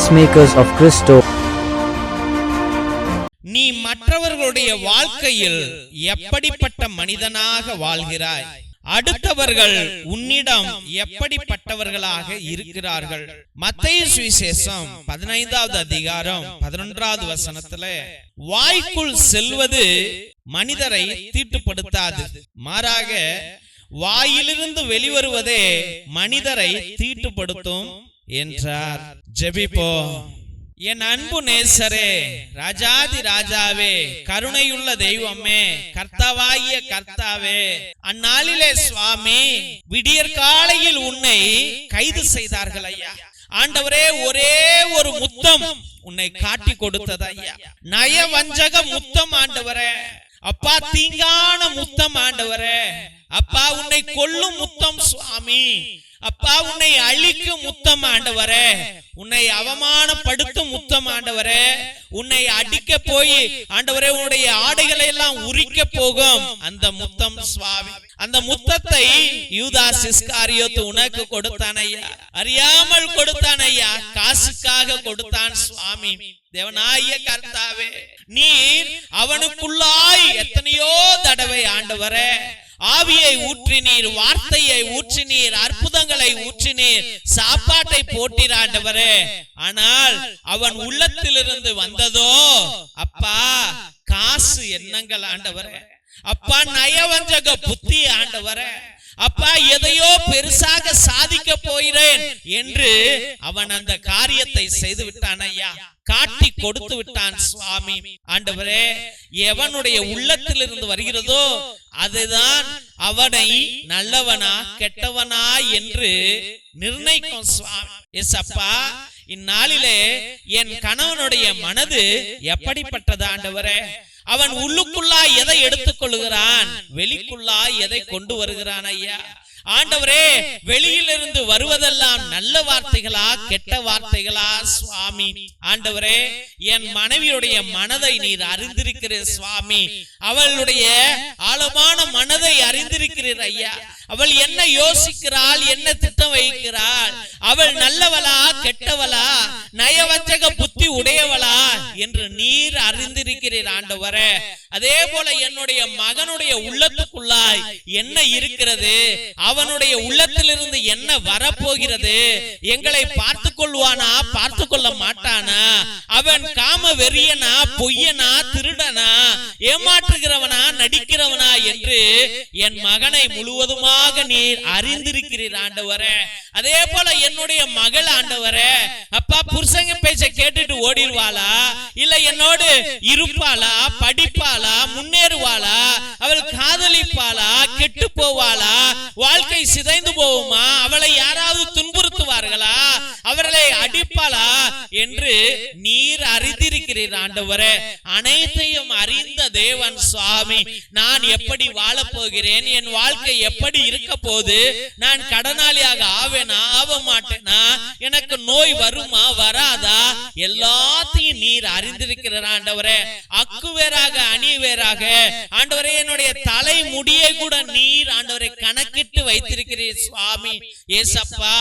Peacemakers of Christo. நீ மற்றவர்களுடைய வாழ்க்கையில் எப்படிப்பட்ட மனிதனாக வாழ்கிறாய்? அடுத்தவர்கள் உன்னிடம் எப்படிப்பட்டவர்களாக இருக்கிறார்கள்? மத்தேயு சுவிசேஷம் 15வது அதிகாரம் 11வது வசனத்துல, வாய்க்குள் செல்வது மனிதரை தீட்டுப்படுத்தாது, மாறாக வாயிலிருந்து வெளிவருவதே மனிதரை தீட்டுப்படுத்தும் என்றார். ஜெபிப்போம். என் அன்பு நேசரே, ராஜாதி ராஜாவே, கருணையுள்ள தெய்வமே, கர்த்தாவாகிய கர்த்தாவே, அந்நாளிலே சுவாமி விடியற் காலையில் உன்னை கைது செய்தார்கள் ஐயா. ஆண்டவரே, ஒரே ஒரு முத்தம் உன்னை காட்டி கொடுத்தது ஐயா. நயவஞ்சக முத்தம் ஆண்டவரே, அப்பா தீங்கான முத்தம் ஆண்டவரே, அப்பா உன்னை கொல்லும் முத்தம் சுவாமி, அப்பா உன்னை அழிக்கும் முத்தம் ஆண்டவரே, உன்னை அவமானப்படுத்தும் முத்தம் ஆண்டவரே, உன்னை அடிக்க போய் ஆண்டவரே உன்னுடைய ஆடைகளை எல்லாம் உரிக்க போகும் அந்த முத்தம் சுவாமி. அந்த முத்தத்தை யூதாஸ் இஸ்காரியோத்து உனக்கு கொடுத்தான் ஐயா, அறியாமல் கொடுத்தான் ஐயா, காசுக்காக கொடுத்தான் சுவாமி. தேவனாகிய கர்த்தாவே, நீர் அவனுக்குள்ளாய் எத்தனையோ தடவை ஆண்டவரே ஆவியை ஊற்றினீர், வார்த்தையை ஊற்றினீர், அற்புதங்களை ஊற்றினீர், சாப்பாட்டை போட்டீர் ஆண்டவரே. ஆனால் அவன் உள்ளத்திலிருந்து வந்ததோ அப்பா காசு எண்ணங்கள் ஆண்டவரே, அப்பா நயவஞ்சக புத்தி ஆண்டவரே, அப்பா எதையோ பெருசாக சாதிக்க போகிறேன் என்று அவன் அந்த காரியத்தை செய்து விட்டான் ஐயா, காட்டி கொடுத்து விட்டான் சுவாமி. ஆண்டவரே, எவனுடைய உள்ளத்திலிருந்து வருகிறதோ அதுதான் அவனை நல்லவனா கெட்டவனா என்று நிர்ணயிக்கும் சுவாமி. ஏசப்பா, இந்நாளிலே என் கணவனுடைய மனது எப்படிப்பட்டது ஆண்டவரே? அவன் உள்ளுக்குள்ளா எதை எடுத்துக் கொள்கிறான், வெளிக்குள்ளா எதை கொண்டு வருகிறான் ஐயா? ஆண்டவரே, வெளியிலிருந்து வருவதெல்லாம் நல்ல வார்த்தைகளா கெட்ட வார்த்தைகளா சுவாமி? ஆண்டவரே, என் மனைவியுடைய மனதை நீர் அறிந்திருக்கிறீர் சுவாமி, அவளுடைய ஆழமான மனதை அறிந்திருக்கிறீர் ஐயா. அவள் என்ன யோசிக்கிறாள், என்ன திட்டம் வைக்கிறாள், அவள் நல்லவளா கெட்டவளா, நயவஞ்சக புத்தி உடையவளா என்று நீர் அறிந்திருக்கிறீர் ஆண்டவரே. அதே போல என்னுடைய மகனுடைய உள்ளத்துக்குள்ளாய் என்ன இருக்கிறது, அவனுடைய உள்ளத்திலிருந்து என்ன வரப்போகிறது, எங்களை பார்த்து கொள்வானா பார்த்து கொள்ள மாட்டானா, அவன் காம வெறியனா பொய்யனா திருடனா ஏமாற்றுகிறவனா நடிக்கிறவனா என்று என் மகனை முழுவதுமாக நீர் அறிந்திருக்கிறீர் ஆண்டவரே. அதே போல என்னுடைய மகள் ஆண்டவரே, அப்பா புருஷங்க பேச்ச கேட்டுட்டு ஓடிடுவாளா, இல்ல என்னோடு இருப்பாளா, படிப்பாளா, முன்னேறுவாளா, அவள் காதலிப்பாளா, கெட்டு போவாளா, வாழ்க்கை சிதைந்து போகுமா, அவளை யாராவது துன்புறுத்துவார்களா, அவர்களை அடிப்பாளா என்று நீர் அறிந்திருக்கிறீர் ஆண்டவரே. அனைத்தையும் அறிந்த தேவன் சுவாமி, நான் எப்படி வாழப் போகிறேன், என் வாழ்க்கை எப்படி இருக்க போது, நான் கடனாளியாக ஆவேனா ஆக மாட்டேனா, எனக்கு நோய் வருமா வராதா, எல்லாத்தையும் நீர் அறிந்திருக்கிறார் ஆண்டவரே. அக்கு வேறாக அணி வேறாக ஆண்டவரே, என்னுடைய தலை முடியை கூட நீர் ஆண்டவரை கணக்கிட்டு வைத்திருக்கிறீர் சுவாமி. ஏசப்பா,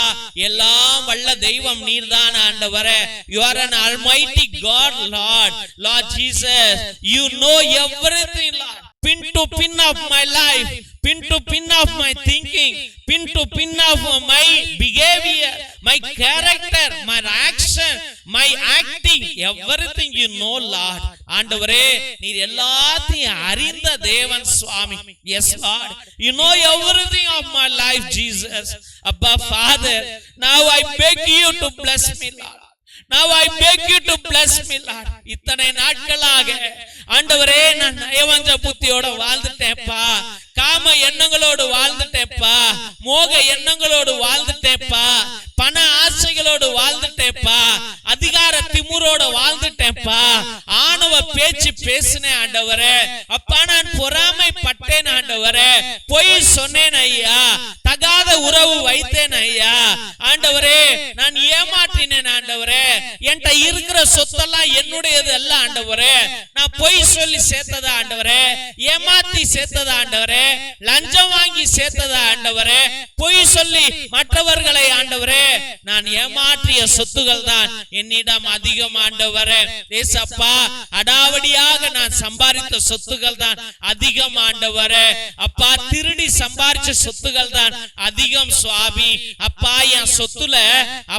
எல்லாம் வல்ல தெய்வம் நீர்தான் ஆண்டவரே. You are an almighty God, Lord. Lord Jesus, you know everything, Lord. Pin to pin of my life, pin to pin of my thinking, pin to pin of my behavior, my character, my action, my acting, everything you know, Lord. ஆண்டவரே, நீர் எல்லாத்தையும் அறிந்த தேவன் சுவாமி. Yes, Lord, you know everything of my life, Jesus. Abba Father, now I beg you to bless me, Lord. Now I beg you to bless me, Lord. இத்தனை நாட்களாக ஆண்டவரே நான் நயவஞ்ச புத்தியோட வாழ்ந்துட்டேப்பா, காம எண்ணங்களோடு வாழ்ந்துட்டேப்பா, மோக எண்ணங்களோடு வாழ்ந்துட்டேப்பா, பண ஆசைகளோடு வாழ்ந்துட்டேப்பா, அதிகார திமுறோட வாழ்ந்துட்டேப்பா, ஆணவ பேச்சு பேசினேன் ஆண்டவரே. அப்பா, நான் பொறாமை பட்டேன் ஆண்டவரே, பொய் சொன்னேன் ஐயா, தகாத உறவு வைத்தேன் ஐயா. ஆண்டவரே, நான் ஏமாற்றினேன் ஆண்டவரே, என்கிட்ட இருக்கிற சொத்தெல்லாம் என்னுடையது அல்ல ஆண்டவரே, நான் நான் பொய் சொல்லி சேர்த்ததா ஆண்டவரே, ஏமாத்தி சேர்த்ததா ஆண்டவரே, லஞ்சம் வாங்கி சேர்த்ததா ஆண்டவரே, பொய் சொல்லி மற்றவர்களை ஆண்டவரே நான் ஏமாற்றிய சொத்துகள் தான் என்னிடம் அதிகம் ஆண்டவரே. ஏசப்பா, அடாவடியாக நான் சம்பாதித்த சொத்துகள் தான் அதிகம் ஆண்டவரே. அப்பா, திருடி சம்பாதிச்ச சொத்துகள் தான் அதிகம் சுவாமி. அப்பா, என் சொத்துல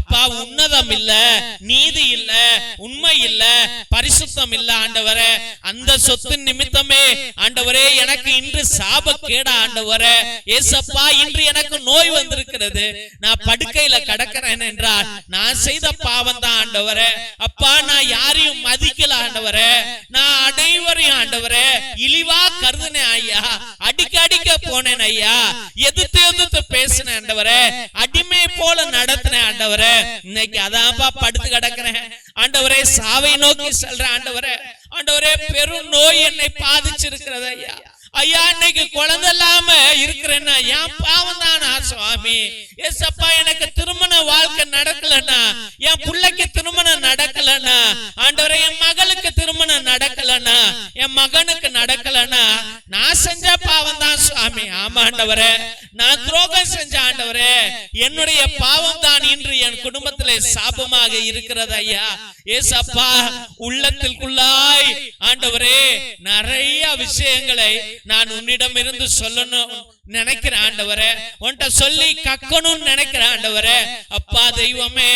அப்பா உன்னதம் இல்ல, நீதி இல்ல, உண்மை இல்ல, பரிசுத்தம் இல்ல ஆண்டவரே. அந்த சொத்து நிமித்தமே ஆண்டவரே எனக்கு இன்று சாபக்கேடு ஆண்டவரே. ஏசப்பா, இன்று எனக்கு நோய் வந்திருக்கிறது. நான் படுக்கையில கடக்கிறேன் என்றால் நான் செய்த பாவம் தான் ஆண்டவரே. அப்பா, நான் யாரையும் மதிக்கல ஆண்டவரே. நான் அனைவரையும் ஆண்டவரே இழிவா கருதுனேன் ஐயா. அடிக்க போனேன் ஐயா. எதிர்த்து பேசினேன் ஆண்டவரே. அடிமை போல நடத்தினேன் ஆண்டவரே. இன்னைக்கு அதான்ப்பா படுத்து கிடக்கிறேன் ஆண்டவரே. சாவை நோக்கி செல்றேன் ஆண்டவரே. ஆண்டவரே, பெரும் நோய் என்னை பாதிச்சிருக்கிறது ஐயா. ஐயா, இன்னைக்கு குழந்தை இல்லாம இருக்கிறேன்னா என் பாவம் தானா சுவாமி. ஏசப்பா, எனக்கு திருமண வாழ்க்கை நடக்கலன்னா, என் பிள்ளைக்கு திருமணம் நடக்கலன்னா ஆண்டவரே, என் மகளுக்கு திருமணம் நடக்கலன்னா, என் மகனுக்கு நடக்கலன்னா நான் செஞ்ச பாவம் தான் சுவாமி. ஆமா ஆண்டவரே, நான் துரோகம் செஞ்ச ஆண்டவரே. என்னுடைய பாவம் தான் இன்று என் குடும்பத்திலே சாபமாக இருக்கிறது ஐயா. ஏசப்பா, உள்ளத்திற்குள்ளாய் ஆண்டவரே நிறைய விஷயங்களை நான் உன்னிடம் இருந்து சொல்லணும் நினைக்கிறேன் ஆண்டவரே. உன்கிட்ட சொல்லி கக்கணும்னு நினைக்கிறேன் ஆண்டவரே. அப்பா தெய்வமே,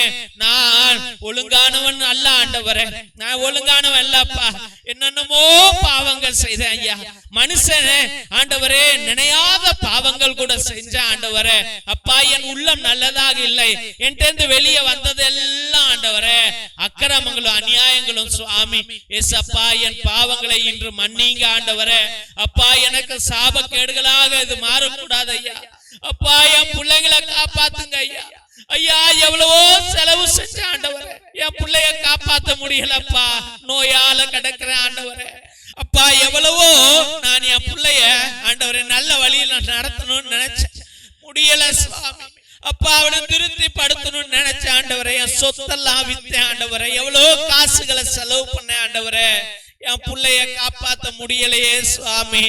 நான் ஒழுங்கானவன் அல்ல ஆண்டவரே. நான் ஒழுங்கானவன் அல்லப்பா. என்னென்னமோ பாவங்கள் செய்தேன் ஐயா. மனுஷனே ஆண்டவரே நினையாத பாவங்கள் கூட செஞ்ச ஆண்டவரே. அப்பா, என் உள்ளம் நல்லதாக இல்லை. என்கிட்ட வெளியே வந்தது எல்லாம் ஆண்டவரே அக்கிரமங்களும் அநியாயங்களும் சுவாமி. ஏசப்பா, என் பாவங்களை இன்று மன்னிங்க ஆண்டவரே. அப்பா, எனக்கு சாபக்கேடுகளாக இது மாறக்கூடாது ஐயா. அப்பா, என் பிள்ளைங்களை காப்பாத்துங்க ஐயா. ஐயா, எவ்வளவோ செலவு செஞ்ச ஆண்டவரே, என் பிள்ளைய காப்பாத்த முடியலப்பா. நோயால கிடக்குற ஆண்டவரே. அப்பா, எவ்வளவோ நான் என் பிள்ளைய ஆண்டவரே நல்ல வழியில நடத்தணும்னு நினைச்சேன், முடியல சுவாமி. அப்பா, அவனை திருப்தி படுத்தணும்னு நினைச்ச ஆண்டவரே. என் சொத்தெல்லாம் வித்தேன் ஆண்டவரே. எவ்வளவு காசுகளை செலவு பண்ண ஆண்டவரே. என் பிள்ளைய காப்பாத்த முடியலையே சுவாமி.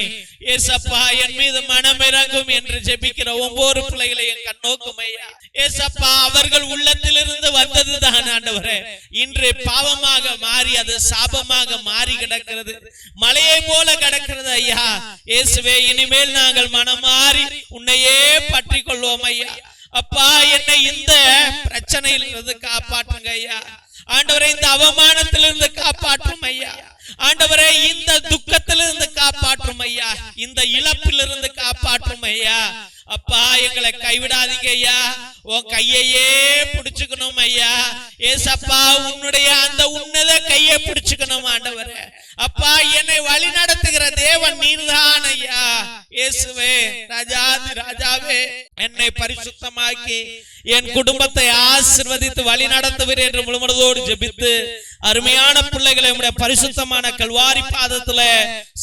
ஏசப்பா, என் மீது மனமிறங்கும் என்று ஜெபிக்கிற ஒவ்வொரு பிள்ளைகளையும் கண்ணோக்கும் ஐயா. ஏசப்பா, அவர்கள் உள்ளத்திலிருந்து வந்ததுதான் ஆண்டவரே இன்று பாவமாக மாறி அது சாபமாக மாறி கிடக்கிறது, மலையை போல கிடக்கிறது ஐயா. இயேசுவே, இனிமேல் நாங்கள் மனம் மாறி உன்னையே பற்றி கொள்வோம் ஐயா. அப்பா, என்னை இந்த பிரச்சனையிலிருந்து காப்பாற்றுங்க ஐயா. ஆண்டவரே, இந்த அவமானத்திலிருந்து காப்பாற்றும் ஐயா. ஆண்டவரே, இந்த துக்கத்திலிருந்து காப்பாற்றும் ஐயா. இந்த இழப்பிலிருந்து காப்பாற்றும் ஐயா. அப்பா, எங்களை கைவிடாதீங்க ஐயா. உன் கையையே பிடிச்சுக்கணும் ஐயா. ஏசப்பா, உன்னுடைய அந்த உன்னத கையை பிடிச்சுக்கணும் ஆண்டவரே. அப்பா, என்னை வழி நடத்துகிற தேவன் நீர்தான் ஐயா. இயேசுவே, ராஜாதி ராஜாவே, என்னை பரிசுத்தமாக்கி என் குடும்பத்தை ஆசீர்வதித்து வழி நடத்துவீர் என்று முழுமனதோடு ஜெபித்து அருமையான பிள்ளைகளை உம்முடைய பரிசுத்தமான கல்வாரி பாதத்துல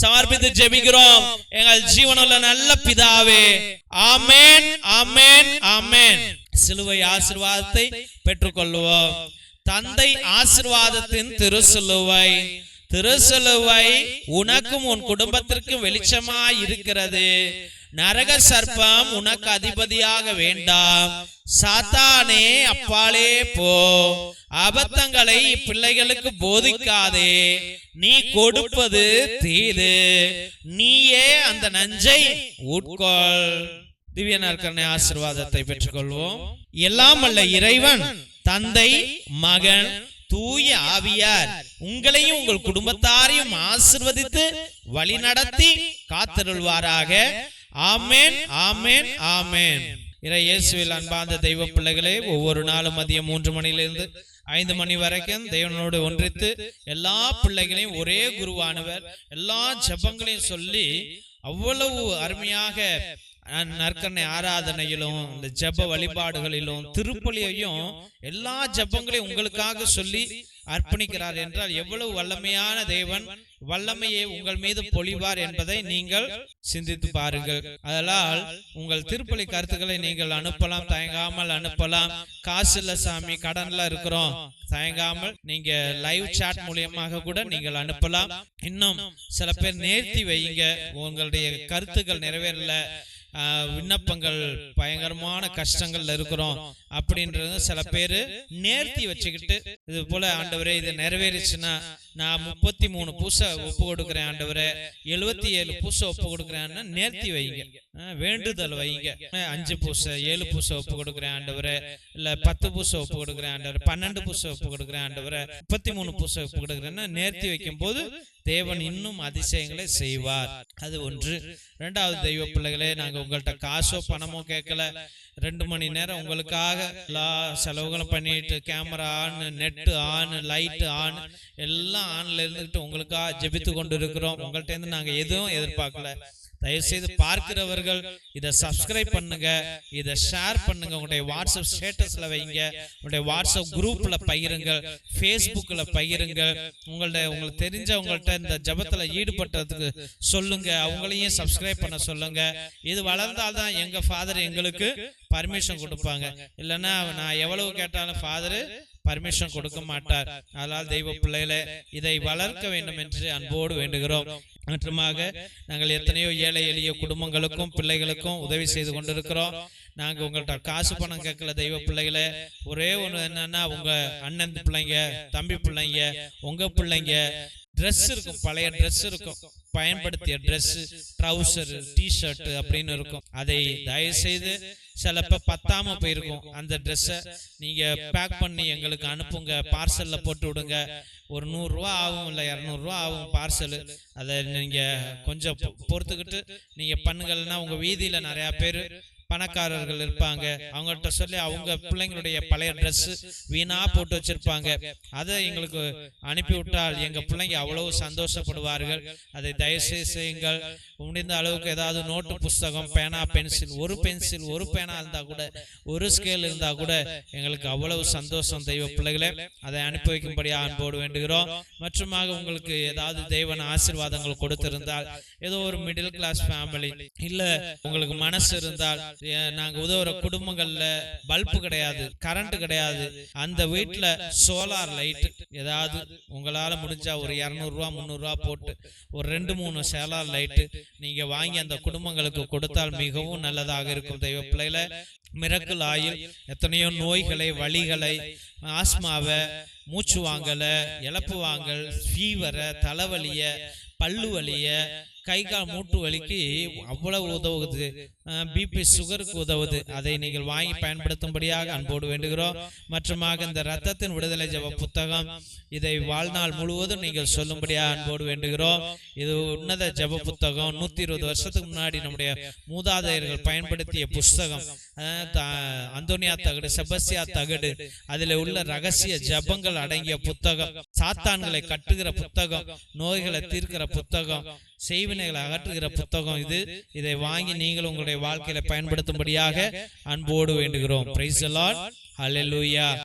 சமர்ப்பித்து ஜெபிக்கிறோம் எங்கள் ஜீவனுள்ள நல்ல பிதாவே. ஆமென், ஆமென், ஆமென். சிலுவை ஆசீர்வாதத்தை பெற்றுக்கொள்வோம். தந்தை ஆசீர்வாதத்தின் திருசிலுவை. திருசிலுவை உனக்கும் உன் குடும்பத்திற்கும் வெளிச்சமாய் இருக்கிறது. நரக சர்ப்பம் உனக்கு அதிபதியாக வேண்டாம். சாத்தானே, அப்பாலே போ. அபத்தங்களை பிள்ளைகளுக்கு போதிக்காதே. நீ கொடுப்பது தீது, நீயே அந்த நஞ்சை உட்கொள். திவ்ய நற்கருணை ஆசீர்வாதத்தை பெற்றுக்கொள்வோம். எல்லாம் வல்ல இறைவன் தந்தை, மகன், தூய ஆவியார் உங்களையும் உங்கள் குடும்பத்தாரையும் ஆசீர்வதித்து வழி நடத்தி காத்தருள்வாராக. ஆமென், ஆமென், ஆமென். இயேசுவில் அன்பார்ந்த தெய்வ பிள்ளைகளே, ஒவ்வொரு நாளும் மதியம் 3 மணியிலிருந்து 5 மணி வரைக்கும் தேவனோடு ஒன்றித்து எல்லா பிள்ளைகளையும் ஒரே குருவானவர் எல்லா ஜெபங்களையும் சொல்லி அவ்வளவு அருமையாக நற்கரணை ஆராதனையிலும் இந்த ஜெப வழிபாடுகளிலும் திருப்பலியையும் எல்லா ஜெபங்களையும் உங்களுக்காக சொல்லி அர்ப்பணிக்கிறார் என்றால் எவ்வளவு வல்லமையான தேவன் வல்லமையை உங்கள் மீது பொழிவார் என்பதை நீங்கள் சிந்தித்து பாருங்கள். அதனால் உங்கள் திருப்பலி கருத்துக்களை நீங்கள் அனுப்பலாம், தயங்காமல் அனுப்பலாம். காசு இல்ல சாமி, கடன்ல இருக்கிறோம், தயங்காமல் நீங்க லைவ் சாட் மூலியமாக கூட நீங்கள் அனுப்பலாம். இன்னும் சில பேர் நேர்த்தி வைங்க, உங்களுடைய கருத்துக்கள் நிறைவேறல, விண்ணப்பங்கள் பயங்கரமான கஷ்டங்கள்ல இருக்கிறோம் அப்படின்றது சில பேரு நேர்த்தி வச்சுக்கிட்டு இது போல ஆண்டவரே இது நிறைவேறிச்சுன்னா நான் 33 பூசை ஒப்பு கொடுக்குறேன் ஆண்டவரே, 77 பூசை ஒப்பு கொடுக்குறேன்னு நேர்த்தி வைங்க, வேண்டுதல் வைங்க. 5 பூசை 7 பூசை ஒப்பு கொடுக்குறேன் ஆண்டவரே, இல்ல 10 பூசை ஒப்பு கொடுக்குறேன் ஆண்டவரே, 12 பூசை ஒப்பு கொடுக்குறேன் ஆண்டவரே, 33 பூசை ஒப்பு கொடுக்குறேன்னு நேர்த்தி வைக்கும் போது தேவன் இன்னும் அதிசயங்களை செய்வார். அது ஒன்று. இரண்டாவது, தெய்வ பிள்ளைகளே, நாங்க உங்கள்கிட்ட காசோ பணமோ கேட்கல. 2 மணி நேரம் உங்களுக்காக எல்லா செலவுகளும் பண்ணிட்டு camera on, net on, light on, எல்லாம் ஆன்ல இருந்துட்டு உங்களுக்காக ஜெபித்து கொண்டு இருக்கிறோம். உங்கள்கிட்ட இருந்து நாங்க எதுவும் எதிர்பார்க்கல. தயவுசெய்து பார்க்கிறவர்கள் இதை சப்ஸ்கிரைப் பண்ணுங்க, இதை ஷேர் பண்ணுங்க, உங்களுடைய வாட்ஸ்அப் ஸ்டேட்டஸ்ல வைங்க, உங்களுடைய வாட்ஸ்அப் குரூப்ல பகிருங்கள், ஃபேஸ்புக்ல பகிருங்கள். உங்களுக்கு தெரிஞ்சவங்கள்ட்ட இந்த ஜபத்துல ஈடுபட்டதுக்கு சொல்லுங்க, அவங்களையும் சப்ஸ்கிரைப் பண்ண சொல்லுங்க. இது வளர்ந்தால்தான் எங்க ஃபாதர் எங்களுக்கு பர்மிஷன் கொடுப்பாங்க. இல்லைன்னா நான் எவ்வளவு கேட்டாலும் ஃபாதர் பர்மிஷன் கொடுக்க மாட்டார். அதனால் தெய்வ பிள்ளைகளே, இதை வளர்க்க வேண்டும் என்று அன்போடு வேண்டுகிறோம். மற்றுமாக நாங்கள் எத்தனையோ ஏழை எளிய குடும்பங்களுக்கும் பிள்ளைகளுக்கும் உதவி செய்து கொண்டிருக்கிறோம். நாங்கள் உங்கள்கிட்ட காசு பணம் கேட்கல தெய்வ பிள்ளைகளே. ஒரே ஒன்று என்னன்னா, உங்க அண்ணன் பிள்ளைங்க, தம்பி பிள்ளைங்க, உங்க பிள்ளைங்க ட்ரெஸ் இருக்கும், பழைய ட்ரெஸ் இருக்கும், பயன்படுத்திய ட்ரெஸ், ட்ரௌசர், டிஷர்ட் அப்படின்னு இருக்கும். அதை தயவு செய்து சிலப்ப பத்தாம போயிருக்கும், அந்த ட்ரெஸ்ஸை நீங்க பேக் பண்ணி எங்களுக்கு அனுப்புங்க, பார்சல்ல போட்டு விடுங்க. ஒரு 100 ரூபா ஆகும், இல்லை 200 ரூபா ஆகும் பார்சல். அதை நீங்க கொஞ்சம் பொறுத்துக்கிட்டு நீங்க பண்ணுங்கன்னா, உங்க வீதியில நிறைய பேர் பணக்காரர்கள் இருப்பாங்க, அவங்கள்ட்ட சொல்லி அவங்க பிள்ளைங்களுடைய பழைய ட்ரெஸ் வீணா போட்டு வச்சிருப்பாங்க, அதை எங்களுக்கு அனுப்பிவிட்டால் எங்க பிள்ளைங்க அவ்வளவு சந்தோஷப்படுவார்கள். அதை தயவுசெய்து செய்யுங்கள். முடிந்த அளவுக்கு ஏதாவது நோட்டு புஸ்தகம், பேனா, பென்சில், ஒரு பேனா இருந்தா கூட, ஒரு ஸ்கேல் இருந்தா கூட எங்களுக்கு அவ்வளவு சந்தோஷம் தெய்வ பிள்ளைகளே. அதை அனுப்பி வைக்கும்படியா அன்போடு வேண்டுகிறோம். மற்றுமாக உங்களுக்கு ஏதாவது தெய்வன் ஆசீர்வாதங்கள் கொடுத்திருந்தால், ஏதோ ஒரு மிடில் கிளாஸ் ஃபேமிலி, இல்ல உங்களுக்கு மனசு இருந்தால், நாங்க உதவுற குடும்பங்கள்ல பல்பு கிடையாது, கரண்ட் கிடையாது, அந்த வீட்டுல சோலார் லைட் ஏதாவது உங்களால முடிஞ்சா ஒரு 200 ரூபா 300 ரூபா போட்டு ஒரு 2-3 சோலார் லைட் நீங்க வாங்கி அந்த குடும்பங்களுக்கு கொடுத்தால் மிகவும் நல்லதாக இருக்கும் தெய்வ பிள்ளைகள. மிரக்கல் ஆயில் எத்தனையோ நோய்களை, வலிகளை, ஆஸ்மாவை, மூச்சு வாங்கல, இழப்பு வாங்கல், ஃபீவரை, தலைவலிய, பல்லு வலிய, கை கால் மூட்டு வலிக்கு அவ்வளவு உதவுது, பிபி சுகருக்கு உதவுது. அதை நீங்கள் வாங்கி பயன்படுத்தும்படியாக அன்போடு வேண்டுகிறோம். மற்றுமாக இந்த ரத்தத்தின் விடுதலை ஜெப புத்தகம், இதை வாழ்நாள் முழுவதும் நீங்கள் சொல்லும்படியாக அன்போடு வேண்டுகிறோம். இது உன்னத ஜெப புத்தகம். 120 வருஷத்துக்கு முன்னாடி நம்முடைய மூதாதையர்கள் பயன்படுத்திய புஸ்தகம். அந்தோனியா தகடு, செபஸ்தியா தகடு, அதில் உள்ள ரகசிய ஜெபங்கள் அடங்கிய புத்தகம், சாத்தான்களை கட்டுகிற புத்தகம், நோய்களை தீர்க்கிற புத்தகம், செய்வினைகளை அகற்றுகிற புத்தகம் இது. இதை வாங்கி நீங்கள் உங்களுடைய வாழ்க்கையில பயன்படுத்தும்படியாக அன்போடு வேண்டுகிறோம். Praise the Lord. ஹல்லேலூயா.